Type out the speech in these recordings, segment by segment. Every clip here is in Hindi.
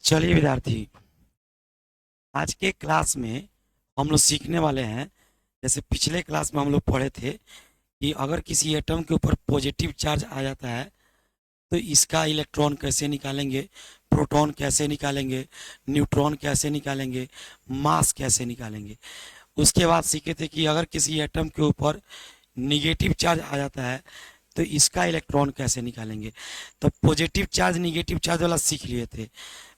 चलिए विद्यार्थी, आज के क्लास में हम लोग सीखने वाले हैं। जैसे पिछले क्लास में हम लोग पढ़े थे कि अगर किसी एटम के ऊपर पॉजिटिव चार्ज आ जाता है तो इसका इलेक्ट्रॉन कैसे निकालेंगे, प्रोटॉन कैसे निकालेंगे, न्यूट्रॉन कैसे निकालेंगे, मास कैसे निकालेंगे। उसके बाद सीखे थे कि अगर किसी एटम के ऊपर निगेटिव चार्ज आ जाता है तो इसका इलेक्ट्रॉन कैसे निकालेंगे। तो पॉजिटिव चार्ज निगेटिव चार्ज वाला सीख लिए थे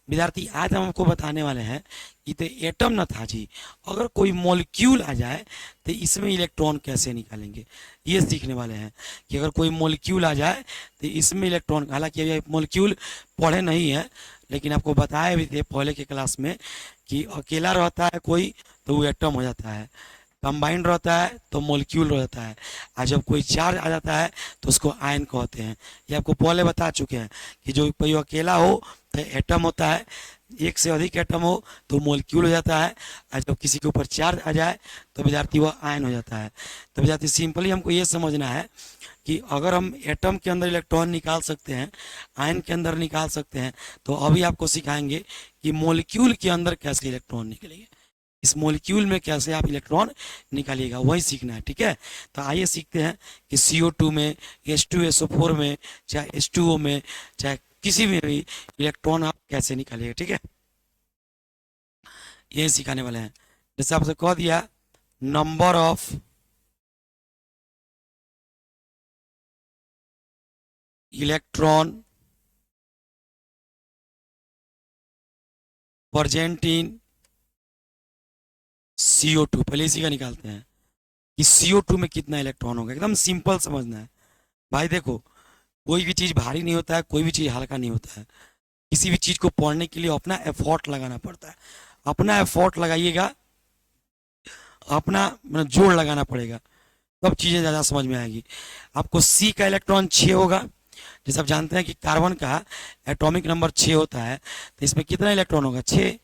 विद्यार्थी। आज हम आपको बताने वाले हैं कि तो एटम न था जी, अगर कोई मॉलिक्यूल आ जाए तो इसमें इलेक्ट्रॉन कैसे निकालेंगे, ये सीखने वाले हैं। कि अगर कोई मॉलिक्यूल आ जाए तो इसमें इलेक्ट्रॉन, हालांकि अभी मॉलिक्यूल पढ़े नहीं है लेकिन आपको बताए भी थे पहले के क्लास में कि अकेला रहता है कोई तो वो एटम हो जाता है, कंबाइंड रहता है तो मॉलिक्यूल रहता है, और जब कोई चार्ज आ जाता है तो उसको आयन कहते हैं। ये आपको पहले बता चुके हैं कि जो कोई अकेला हो तो एटम होता है, एक से अधिक एटम हो तो मॉलिक्यूल हो जाता है, और जब किसी के ऊपर चार्ज आ जाए तो विद्यार्थी वह आयन हो जाता है। तो विद्यार्थी सिंपली हमको ये समझना है कि अगर हम एटम के अंदर इलेक्ट्रॉन निकाल सकते हैं, आयन के अंदर निकाल सकते हैं, तो अभी आपको सिखाएंगे कि मॉलिक्यूल के अंदर कैसे इलेक्ट्रॉन निकलेंगे, इस मॉलिक्यूल में कैसे आप इलेक्ट्रॉन निकालिएगा, वही सीखना है। ठीक है, तो आइए सीखते हैं कि CO2 में, H2SO4 में, चाहे H2O में, चाहे किसी में भी इलेक्ट्रॉन आप कैसे निकालिएगा। ठीक है, यही सिखाने वाले हैं। जैसे आपसे कह दिया, number of electron present in CO2, पहले इसी का निकालते हैं कि CO2 में कितना इलेक्ट्रॉन होगा। एकदम सिंपल समझना है भाई। देखो, कोई भी चीज़ भारी नहीं होता है, कोई भी चीज़ हल्का नहीं होता है। किसी भी चीज़ को पढ़ने के लिए अपना एफर्ट लगाना पड़ता है, अपना एफर्ट लगाइएगा, अपना मतलब जोर लगाना पड़ेगा, तब चीज़ें ज़्यादा समझ में आएगी। आपको C का इलेक्ट्रॉन 6 होगा। जैसे आप जानते हैं कि कार्बन का एटॉमिक नंबर 6 होता है, तो इसमें कितना इलेक्ट्रॉन होगा, 6।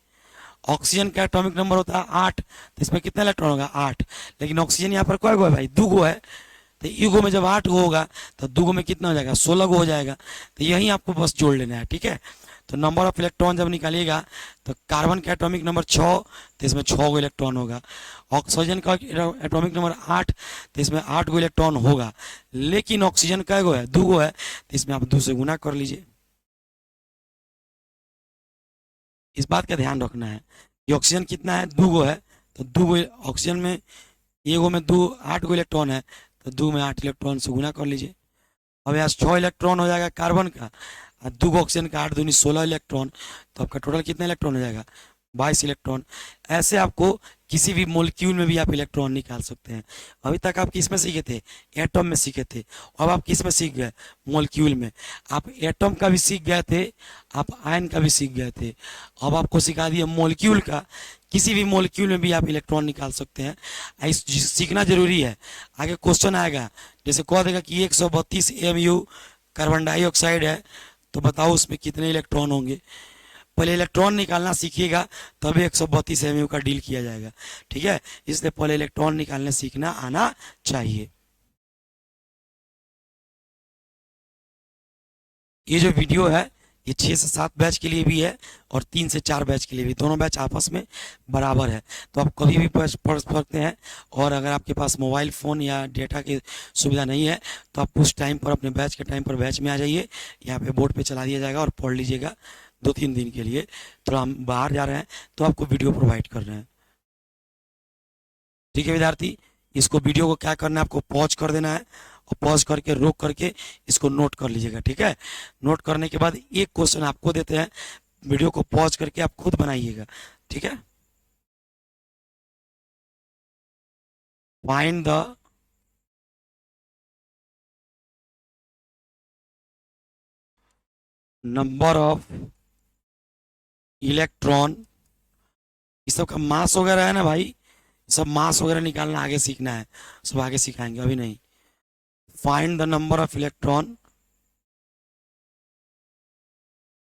ऑक्सीजन का एटॉमिक नंबर होता है 8, तो इसमें कितना इलेक्ट्रॉन होगा, 8। लेकिन ऑक्सीजन यहाँ पर कौन गो है भाई, 2 गो है। तो ईगो में जब 8 गो होगा तो 2 गो में कितना हो जाएगा, 16 गो हो जाएगा। तो यही आपको बस जोड़ लेना है। ठीक है, तो नंबर ऑफ इलेक्ट्रॉन जब निकालिएगा तो कार्बन का एटॉमिक नंबर 6, तो इसमें 6 गो इलेक्ट्रॉन होगा। ऑक्सीजन का एटॉमिक नंबर 8, तो इसमें 8 गो इलेक्ट्रॉन होगा। लेकिन ऑक्सीजन का गो है, 2 गो है, तो इसमें आप 2 से गुना कर लीजिए। इस बात का ध्यान रखना है कि ऑक्सीजन कितना है, 2 गो है, तो 2 गो ऑक्सीजन में, एगो में 2, 8 गो इलेक्ट्रॉन है, तो 2 में 8 इलेक्ट्रॉन से गुना कर लीजिए। अब यहाँ 6 इलेक्ट्रॉन हो जाएगा कार्बन का, और 2 ऑक्सीजन का 8 दूनी 16 इलेक्ट्रॉन, तो आपका टोटल कितना इलेक्ट्रॉन हो जाएगा, 22 इलेक्ट्रॉन। ऐसे आपको किसी भी मोलिक्यूल में भी आप इलेक्ट्रॉन निकाल सकते हैं। अभी तक आप किस में सीखे थे, एटम में सीखे थे। अब आप किस में सीख गए, मोलिक्यूल में। आप एटम का भी सीख गए थे, आप आयन का भी सीख गए थे। अब आपको सिखा दिया मोलिक्यूल का, किसी भी मोलिक्यूल में भी आप इलेक्ट्रॉन निकाल सकते हैं। सीखना जरूरी है, आगे क्वेश्चन आएगा। जैसे कह देगा कि 132 MU कार्बन डाइऑक्साइड है, तो बताओ उसमें कितने इलेक्ट्रॉन होंगे। पहले इलेक्ट्रॉन निकालना सीखिएगा, तब 132 MU का डील किया जाएगा। ठीक है, इसलिए पहले इलेक्ट्रॉन निकालने सीखना आना चाहिए। ये जो वीडियो है ये 6 से 7 बैच के लिए भी है और 3 से 4 बैच के लिए भी, दोनों बैच आपस में बराबर है। तो आप कभी भी पढ़ सकते हैं। और अगर आपके पास मोबाइल फ़ोन या डेटा की सुविधा नहीं है तो आप उस टाइम पर, अपने बैच के टाइम पर बैच में आ जाइए, यहाँ पे बोर्ड पे चला दिया जाएगा और पढ़ लीजिएगा 2-3 दिन के लिए। थोड़ा हम बाहर जा रहे हैं तो आपको वीडियो प्रोवाइड कर रहे हैं। ठीक है विद्यार्थी, इसको वीडियो को क्या करना है, आपको पॉज कर देना है, और पॉज करके रोक करके इसको नोट कर लीजिएगा। ठीक है, नोट करने के बाद एक क्वेश्चन आपको देते हैं, वीडियो को पॉज करके आप खुद बनाइएगा। ठीक है, find the number of electron, इस सब का मास वगैरह है ना भाई, सब मास वगैरह निकालना आगे सीखना है, सब आगे सिखाएंगे, अभी नहीं। Find the number of electron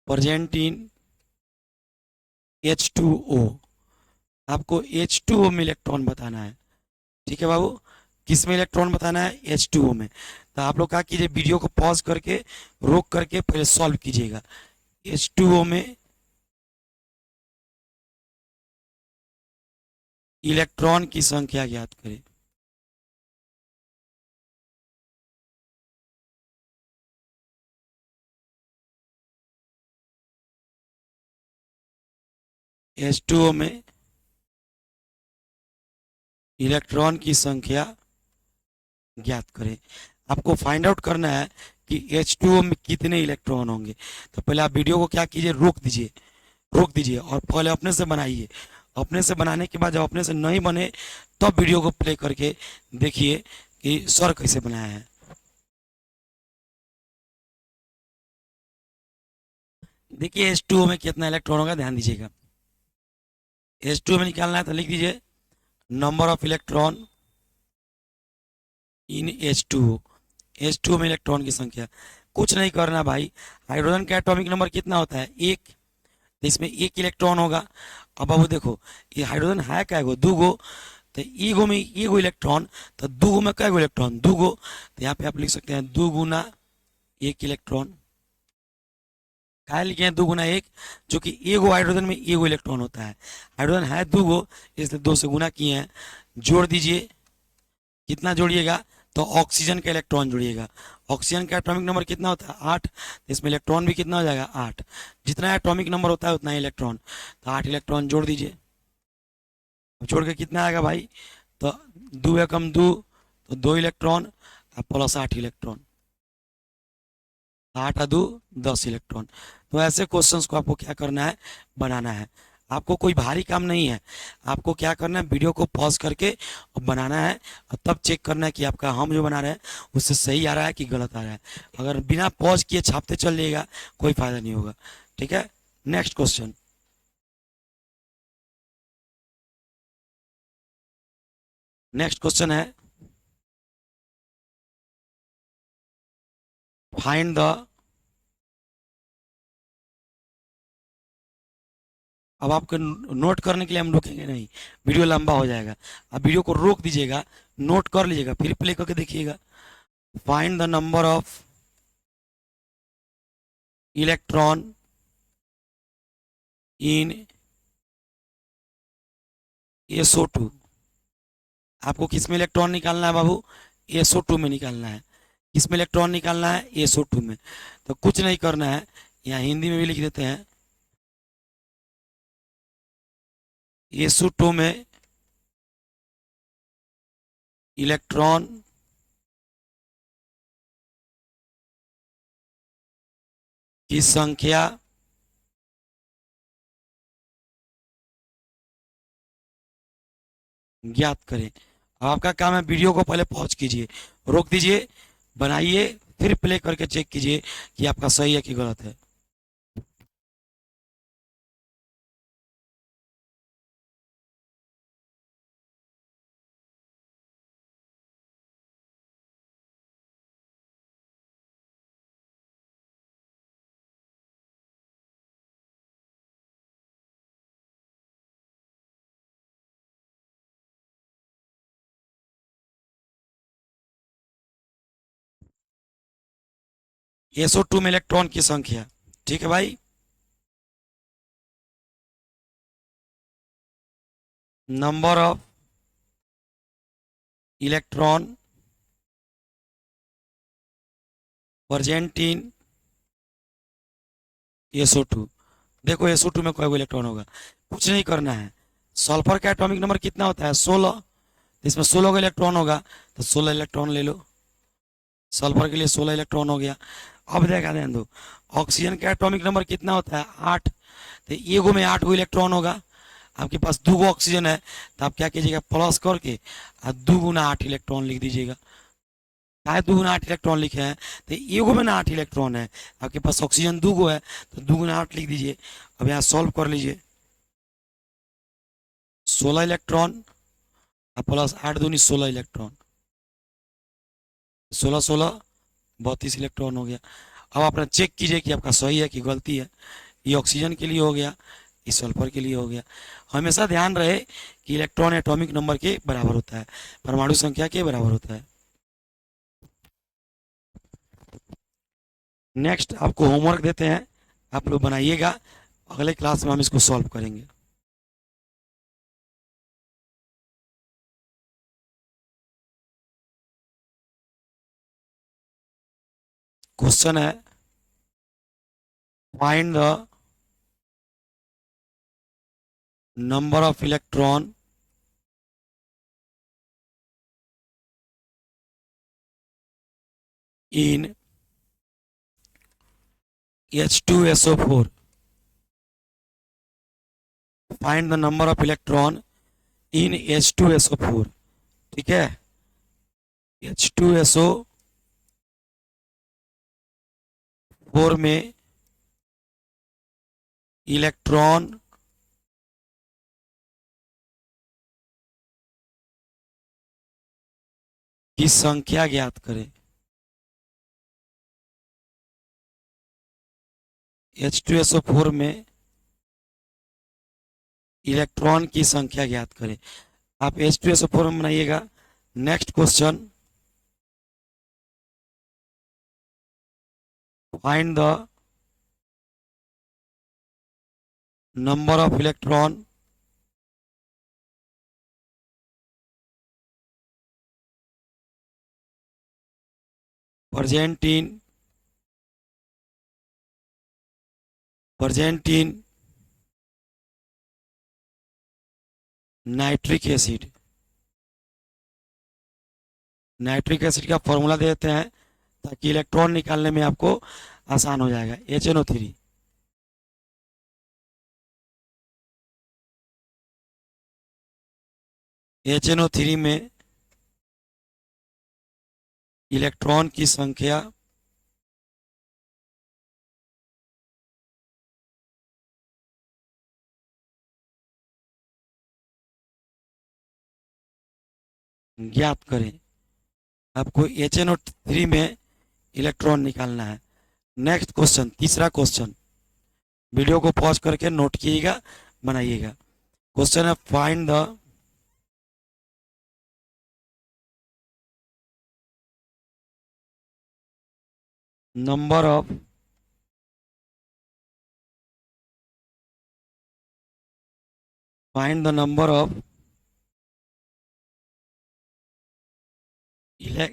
present in H2O, आपको H2O में इलेक्ट्रॉन बताना है। ठीक है बाबू, किस में इलेक्ट्रॉन बताना है, H2O में। तो आप लोग क्या कीजिए, वीडियो को पॉज करके रोक करके पहले सॉल्व कीजिएगा। H2O में इलेक्ट्रॉन की संख्या ज्ञात करें। H2O में इलेक्ट्रॉन की संख्या ज्ञात करें। आपको फाइंड आउट करना है कि H2O में कितने इलेक्ट्रॉन होंगे। तो पहले आप वीडियो को क्या कीजिए, रोक दीजिए और पहले अपने से बनाइए। अपने से बनाने के बाद जब अपने से नहीं बने तब वीडियो को प्ले करके देखिए कि सर कैसे बनाया है। देखिए H2O में कितना इलेक्ट्रॉन होगा, ध्यान दीजिएगा। H2O में निकालना है तो लिख दीजिए number of electron in H2O। H2O में इलेक्ट्रॉन की संख्या, कुछ नहीं करना भाई। हाइड्रोजन का एटॉमिक नंबर कितना होता है, एक। तो इसमें एक इलेक्ट्रॉन होगा। अब बाबू देखो ये हाइड्रोजन है क्या गो, दो गो। तो ईगो में ईगो इलेक्ट्रॉन, तो दो गो में क्या गो इलेक्ट्रॉन, दो गो। तो यहाँ पे आप लिख सकते हैं दो गुना एक इलेक्ट्रॉन। क्या लिखे हैं, दो गुना एक, जो कि एगो हाइड्रोजन में एगो इलेक्ट्रॉन होता है। हाइड्रोजन है दो गो, इसलिए दो से गुना किए हैं। जोड़ दीजिए, कितना जोड़िएगा, तो ऑक्सीजन का इलेक्ट्रॉन जोड़िएगा। ऑक्सीजन का एटॉमिक नंबर कितना होता है, 8। इसमें इलेक्ट्रॉन भी कितना हो जाएगा, 8। जितना एटॉमिक नंबर होता है उतना ही इलेक्ट्रॉन, तो 8 इलेक्ट्रॉन जोड़ दीजिए। जोड़ के कितना आएगा भाई, तो दो एकम दो, तो दो इलेक्ट्रॉन प्लस 8 इलेक्ट्रॉन, 8 दो 10 इलेक्ट्रॉन। तो ऐसे क्वेश्चंस को आपको क्या करना है, बनाना है। आपको कोई भारी काम नहीं है। आपको क्या करना है, वीडियो को पॉज करके और बनाना है, और तब चेक करना है कि आपका हम जो बना रहे हैं उससे सही आ रहा है कि गलत आ रहा है। अगर बिना पॉज किए छापते चल जाइएगा कोई फायदा नहीं होगा। ठीक है, नेक्स्ट क्वेश्चन। नेक्स्ट क्वेश्चन है फाइंड द, अब आपको नोट करने के लिए हम रुकेंगे नहीं, वीडियो लंबा हो जाएगा। अब वीडियो को रोक दीजिएगा, नोट कर लीजिएगा, फिर प्ले करके देखिएगा। Find the number of electron in SO2। आपको किस में इलेक्ट्रॉन निकालना है बाबू, SO2 में निकालना है। किस में इलेक्ट्रॉन निकालना है, SO2 में। तो कुछ नहीं करना है, यहाँ हिंदी में भी लिख देते हैं, SO2 में इलेक्ट्रॉन की संख्या ज्ञात करें। अब आपका काम है, वीडियो को पहले पॉज कीजिए, रोक दीजिए, बनाइए, फिर प्ले करके चेक कीजिए कि आपका सही है कि गलत है। SO2 में इलेक्ट्रॉन की संख्या, ठीक है भाई। Number of electron present in SO2। देखो SO2 में कोई इलेक्ट्रॉन होगा, कुछ नहीं करना है। सल्फर का एटॉमिक नंबर कितना होता है, 16। इसमें 16 का इलेक्ट्रॉन होगा, तो 16 इलेक्ट्रॉन ले लो। सल्फर के लिए 16 इलेक्ट्रॉन हो गया। अब देखा ध्यान दो, ऑक्सीजन का एटॉमिक नंबर कितना होता है, 8। तो एगो में 8 गो इलेक्ट्रॉन होगा। आपके पास 2 गो ऑक्सीजन है, तो आप क्या कीजिएगा, प्लस करके और 2 गुना 8 इलेक्ट्रॉन लिख दीजिएगा। चाहे 2 गुना 8 इलेक्ट्रॉन लिखे हैं, तो एगो में ना 8 इलेक्ट्रॉन है। आपके पास ऑक्सीजन 2 गो है, तो 2 गुना 8 लिख दीजिए। अब यहाँ सॉल्व कर लीजिए, 16 इलेक्ट्रॉन और प्लस 8 दूनी 16 इलेक्ट्रॉन, 16 16 32 इलेक्ट्रॉन हो गया। अब अपना चेक कीजिए कि आपका सही है कि गलती है। ये ऑक्सीजन के लिए हो गया, ये सल्फर के लिए हो गया। हमेशा ध्यान रहे कि इलेक्ट्रॉन एटॉमिक नंबर के बराबर होता है, परमाणु संख्या के बराबर होता है। नेक्स्ट आपको होमवर्क देते हैं, आप लोग बनाइएगा, अगले क्लास में हम इसको सॉल्व करेंगे। क्वेश्चन है find the number of electron in H2SO4. Find the number of electron in H2SO4. ठीक है, H2SO4 में इलेक्ट्रॉन की संख्या ज्ञात करें। H2SO4 में इलेक्ट्रॉन की संख्या ज्ञात करें। आप H2SO4 में बनाइएगा। Next question, find the number of electron present in nitric acid. Nitric acid का फॉर्मूला दे देते हैं ताकि इलेक्ट्रॉन निकालने में आपको आसान हो जाएगा। HNO3। HNO3 में इलेक्ट्रॉन की संख्या ज्ञात करें। आपको HNO3 में इलेक्ट्रॉन निकालना है। नेक्स्ट क्वेश्चन, तीसरा क्वेश्चन, वीडियो को पॉज करके नोट कीजिएगा, बनाइएगा। क्वेश्चन है find the number of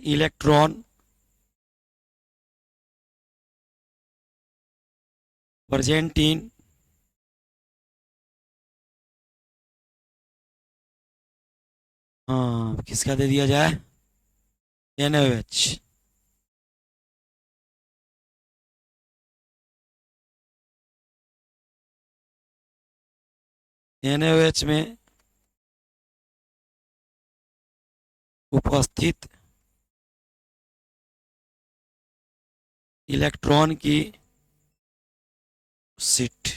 electron present in किसका दे दिया जाए, NaOH। NaOH में उपस्थित इलेक्ट्रॉन की सीट।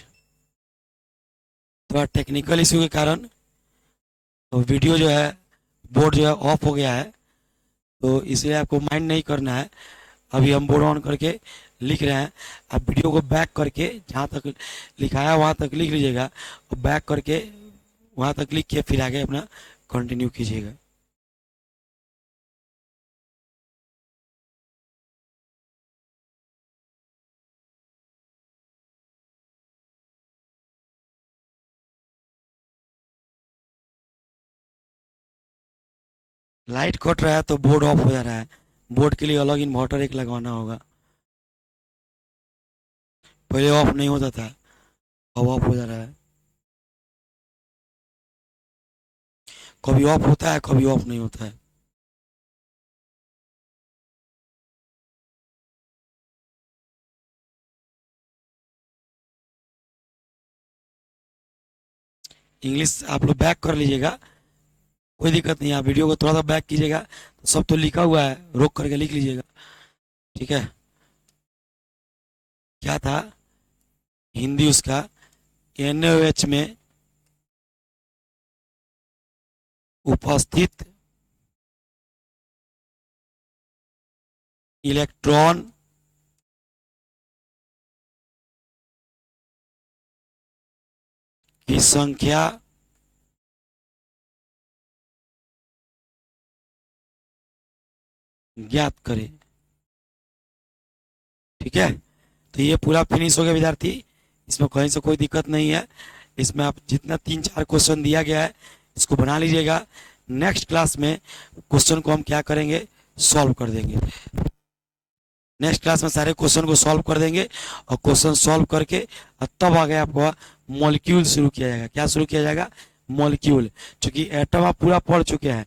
थोड़ा टेक्निकल इशू के कारण तो वीडियो जो है, बोर्ड जो है ऑफ हो गया है, तो इसलिए आपको माइंड नहीं करना है। अभी हम बोर्ड ऑन करके लिख रहे हैं। आप वीडियो को बैक करके जहाँ तक लिखाया वहाँ तक लिख लीजिएगा और बैक करके वहाँ तक लिख के फिर आगे अपना कंटिन्यू कीजिएगा। लाइट कट रहा है तो बोर्ड ऑफ हो जा रहा है। बोर्ड के लिए अलग इन्वर्टर एक लगवाना होगा। पहले ऑफ नहीं होता था, अब ऑफ हो जा रहा है। कभी ऑफ होता है, कभी ऑफ नहीं होता है। इंग्लिश आप लोग बैक कर लीजिएगा, कोई दिक्कत नहीं है। आप वीडियो को थोड़ा सा बैक कीजिएगा तो सब तो लिखा हुआ है, रोक करके लिख लीजिएगा। ठीक है, क्या था हिंदी उसका, NaOH में उपस्थित इलेक्ट्रॉन की संख्या ज्ञात करें। ठीक है, तो ये पूरा फिनिश हो गया विद्यार्थी। इसमें कहीं से कोई दिक्कत नहीं है। इसमें आप जितना 3-4 क्वेश्चन दिया गया है इसको बना लीजिएगा। नेक्स्ट क्लास में क्वेश्चन को हम क्या करेंगे, सॉल्व कर देंगे। नेक्स्ट क्लास में सारे क्वेश्चन को सॉल्व कर देंगे और क्वेश्चन सॉल्व करके और तब आगे आपको मॉलिक्यूल शुरू किया जाएगा। क्या शुरू किया जाएगा? मॉलिक्यूल। चूंकि एटम आप पूरा पढ़ चुके हैं,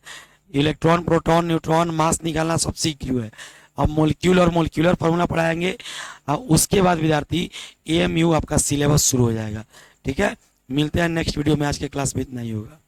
इलेक्ट्रॉन, प्रोटॉन, न्यूट्रॉन, मास निकालना सब सीख लियो है। अब मॉलिक्यूल और मॉलिक्यूलर फार्मूला पढ़ाएंगे और उसके बाद विद्यार्थी एएमयू आपका सिलेबस शुरू हो जाएगा। ठीक है, मिलते हैं नेक्स्ट वीडियो में। आज के क्लास में इतना ही होगा।